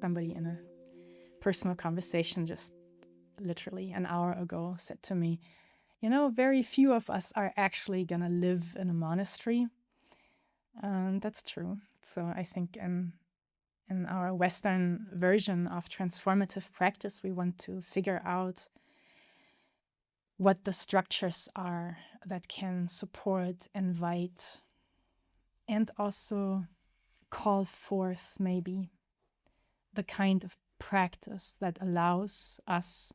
Somebody in a personal conversation just literally an hour ago said to me, you know, very few of us are actually going to live in a monastery. And that's true. So I think in our Western version of transformative practice, we want to figure out what the structures are that can support, invite, and also call forth maybe the kind of practice that allows us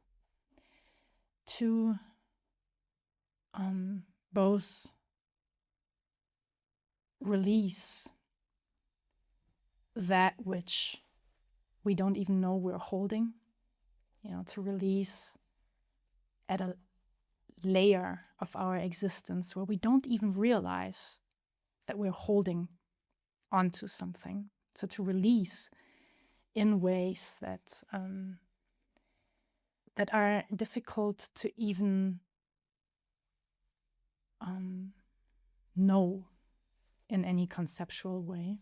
to both release that which we don't even know we're holding, to release at a layer of our existence where we don't even realize that we're holding onto something. So to release in ways that are difficult to even know in any conceptual way.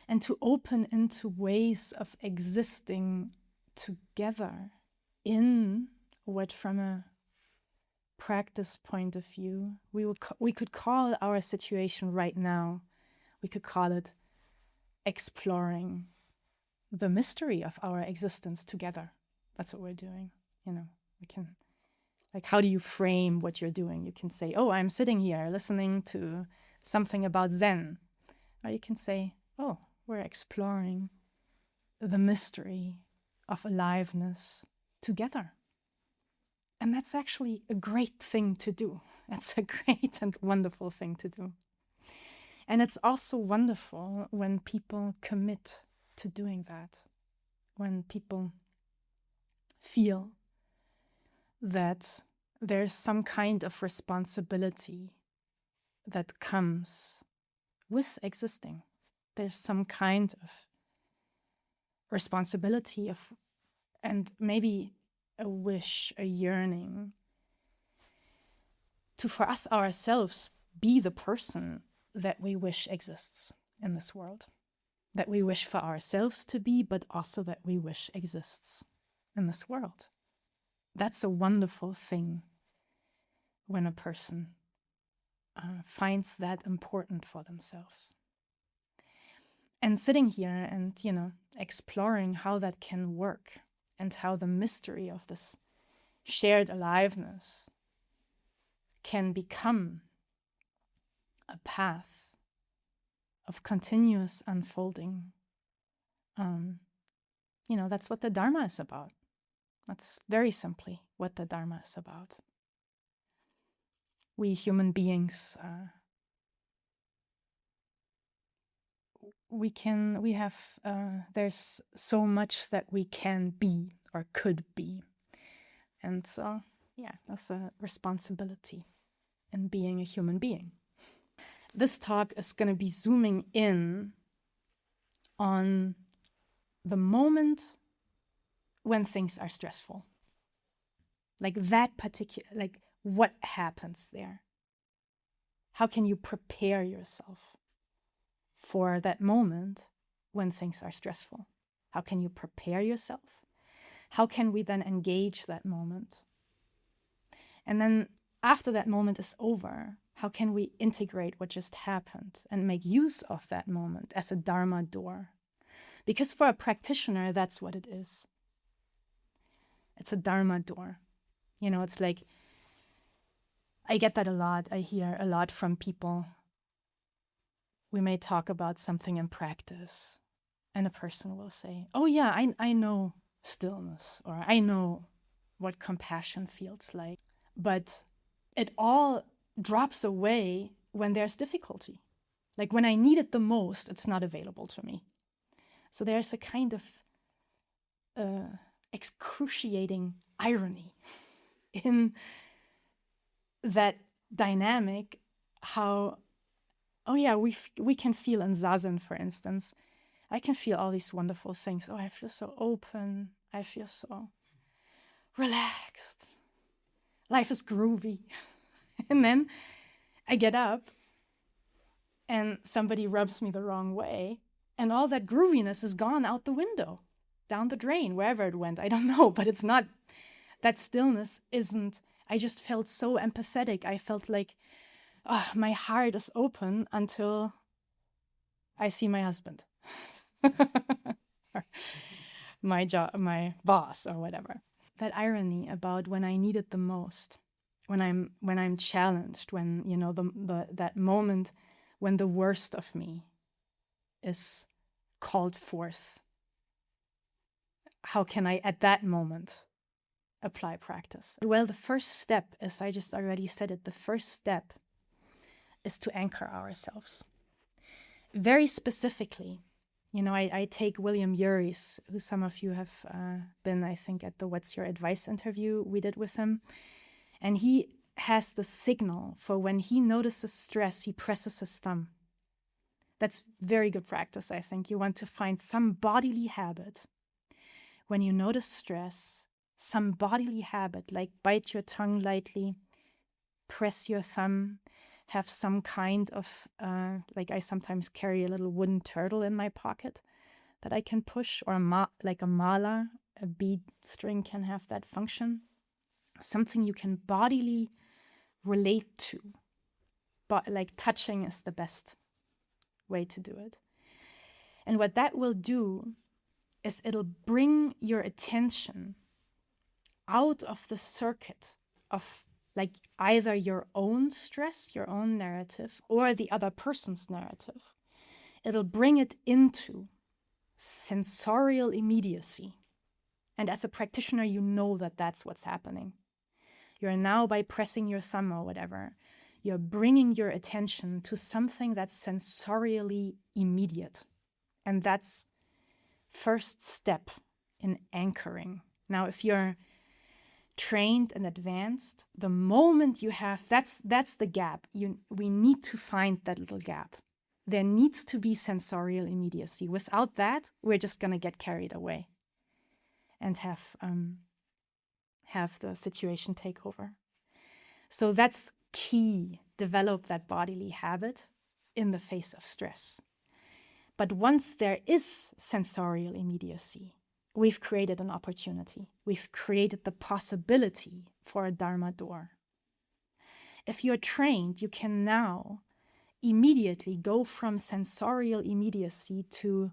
And to open into ways of existing together in what, from a practice point of view, we could call our situation right now, we could call it exploring the mystery of our existence together. That's what we're doing. We can, like, how do you frame what you're doing? You can say, oh, I'm sitting here listening to something about Zen. Or you can say, oh, we're exploring the mystery of aliveness together. And that's actually a great thing to do. That's a great and wonderful thing to do. And it's also wonderful when people commit to doing that, when people feel that there's some kind of responsibility that comes with existing. There's some kind of responsibility of, and maybe a wish, a yearning to, for us ourselves, be the person that we wish exists in this world, that we wish for ourselves to be, but also that we wish exists in this world. That's a wonderful thing when a person finds that important for themselves. And sitting here and, exploring how that can work and how the mystery of this shared aliveness can become a path of continuous unfolding. That's what the Dharma is about. That's very simply what the Dharma is about. We human beings, there's so much that we can be or could be. And so, that's a responsibility in being a human being. This talk is going to be zooming in on the moment when things are stressful. Like that particular, like what happens there? How can you prepare yourself for that moment when things are stressful? How can you prepare yourself? How can we then engage that moment? And then after that moment is over, how can we integrate what just happened and make use of that moment as a Dharma door? Because for a practitioner, that's what it is. It's a Dharma door. It's like, I get that a lot. I hear a lot from people. We may talk about something in practice, and a person will say, oh yeah, I know stillness, or I know what compassion feels like. But it all drops away when there's difficulty. Like when I need it the most, it's not available to me. So there's a kind of excruciating irony in that dynamic, how, oh yeah, we can feel in Zazen, for instance, I can feel all these wonderful things. Oh, I feel so open. I feel so relaxed. Life is groovy. And then I get up and somebody rubs me the wrong way And all that grooviness is gone out the window, down the drain, wherever it went. I don't know, but it's not, that stillness isn't, I just felt so empathetic. I felt like, oh, my heart is open until I see my husband, or my boss, or whatever. That irony about when I need it the most, when I'm challenged, when, you know, that moment when the worst of me is called forth. How can I, at that moment, apply practice? Well, the first step is, I just already said it, the first step is to anchor ourselves. Very specifically, you know, I take William Urie's, who some of you have been, I think, at the What's Your Advice interview we did with him. And he has the signal for when he notices stress, he presses his thumb. That's very good practice, I think. You want to find some bodily habit. When you notice stress, some bodily habit, like bite your tongue lightly, press your thumb, have some kind of, like I sometimes carry a little wooden turtle in my pocket that I can push, or like a mala, a bead string can have that function. Something you can bodily relate to, but like touching is the best way to do it. And what that will do is it'll bring your attention out of the circuit of like either your own stress, your own narrative, or the other person's narrative. It'll bring it into sensorial immediacy. And as a practitioner, you know that that's what's happening. You're now, by pressing your thumb or whatever, you're bringing your attention to something that's sensorially immediate. And that's first step in anchoring. Now, if you're trained and advanced, the moment you have, that's the gap. We need to find that little gap. There needs to be sensorial immediacy. Without that, we're just going to get carried away and have the situation take over. So that's key. Develop that bodily habit in the face of stress. But once there is sensorial immediacy, we've created an opportunity. We've created the possibility for a Dharma door. If you're trained, you can now immediately go from sensorial immediacy to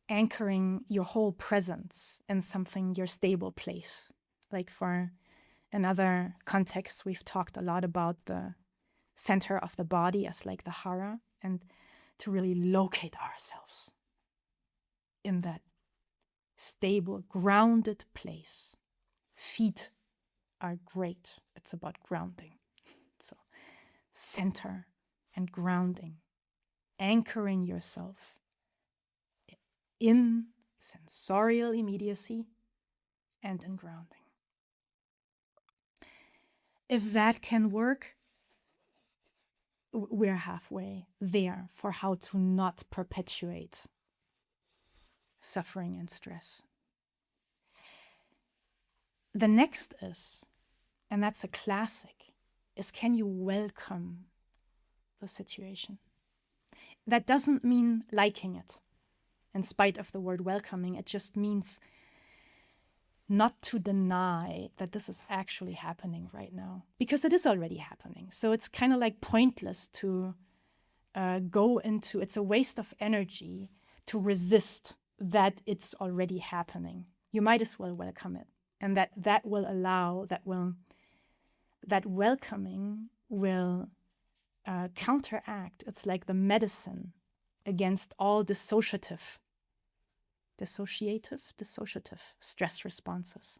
anchoring your whole presence in something, your stable place. Like for another context, we've talked a lot about the center of the body as like the hara, and to really locate ourselves in that stable, grounded place. Feet are great. It's about grounding. So center and grounding, anchoring yourself in sensorial immediacy and in grounding. If that can work, we're halfway there for how to not perpetuate suffering and stress. The next is, and that's a classic, is can you welcome the situation? That doesn't mean liking it. In spite of the word welcoming, it just means not to deny that this is actually happening right now, because it is already happening. So it's kind of like pointless to go into, it's a waste of energy to resist that it's already happening. You might as well welcome it. And that will allow, that welcoming will counteract. It's like the medicine against all dissociative stress responses.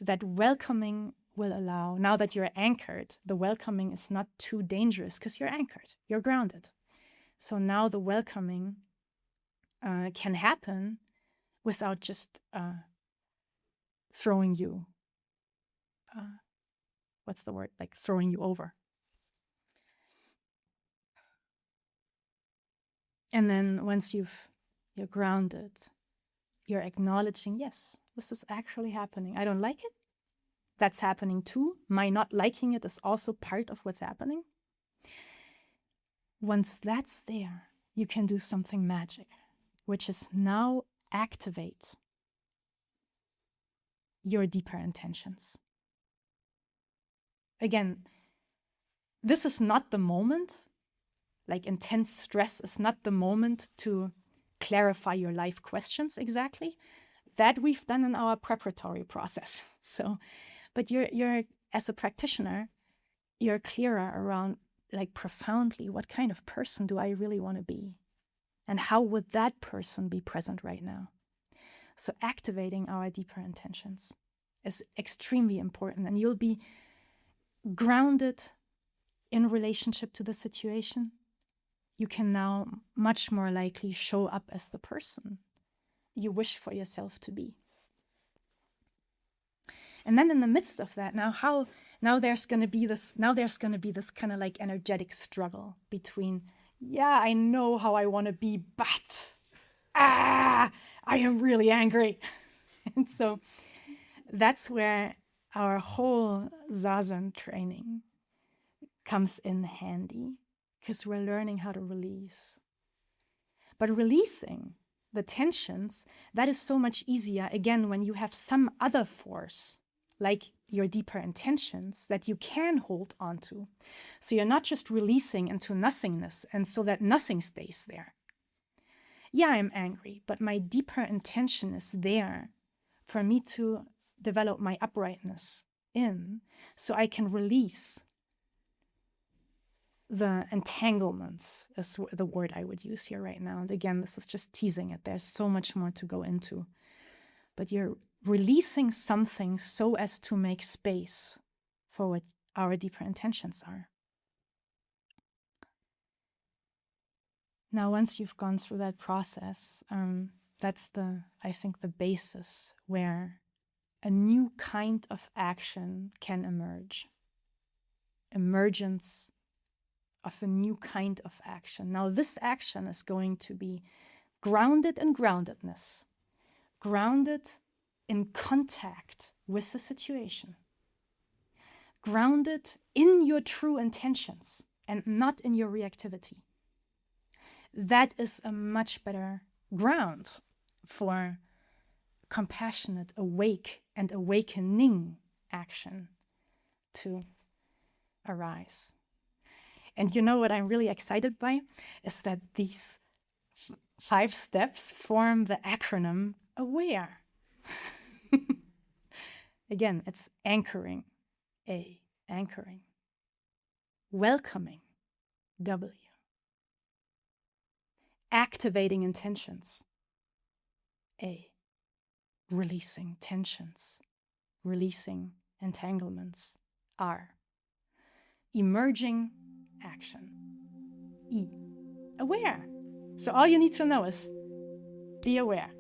That welcoming will allow, now that you're anchored, the welcoming is not too dangerous because you're anchored, you're grounded. So now the welcoming can happen without just throwing you, what's the word, like throwing you over. And then once you're grounded, you're acknowledging, yes, this is actually happening. I don't like it. That's happening too. My not liking it is also part of what's happening. Once that's there, you can do something magic. which is now activate your deeper intentions. Again, this is not the moment, like intense stress is not the moment to clarify your life questions exactly. That we've done in our preparatory process. So, but you're as a practitioner, you're clearer around, like, profoundly, what kind of person do I really want to be? And how would that person be present right now? So activating our deeper intentions is extremely important, and you'll be grounded in relationship to the situation. You can now much more likely show up as the person you wish for yourself to be. And then in the midst of that, now there's going to be this kind of like energetic struggle between, yeah, I know how I want to be, but I am really angry. And so that's where our whole Zazen training comes in handy, because we're learning how to release. But releasing the tensions, that is so much easier, again, when you have some other force, like your deeper intentions, that you can hold on to. So you're not just releasing into nothingness, and so that nothing stays there. Yeah, I'm angry, but my deeper intention is there for me to develop my uprightness in, so I can release the entanglements, is the word I would use here right now. And again, this is just teasing it. There's so much more to go into. But you're releasing something so as to make space for what our deeper intentions are. Now, once you've gone through that process, that's I think the basis where a new kind of action can emerge. Emergence of a new kind of action. Now, this action is going to be grounded in groundedness, grounded in contact with the situation, grounded in your true intentions and not in your reactivity. That is a much better ground for compassionate, awake, and awakening action to arise. And you know what I'm really excited by is that these 5 steps form the acronym AWARE. Again, it's anchoring, A, anchoring. Welcoming, W. Activating intentions, A. Releasing tensions, releasing entanglements, R. Emerging action, E. Aware. So all you need to know is be aware.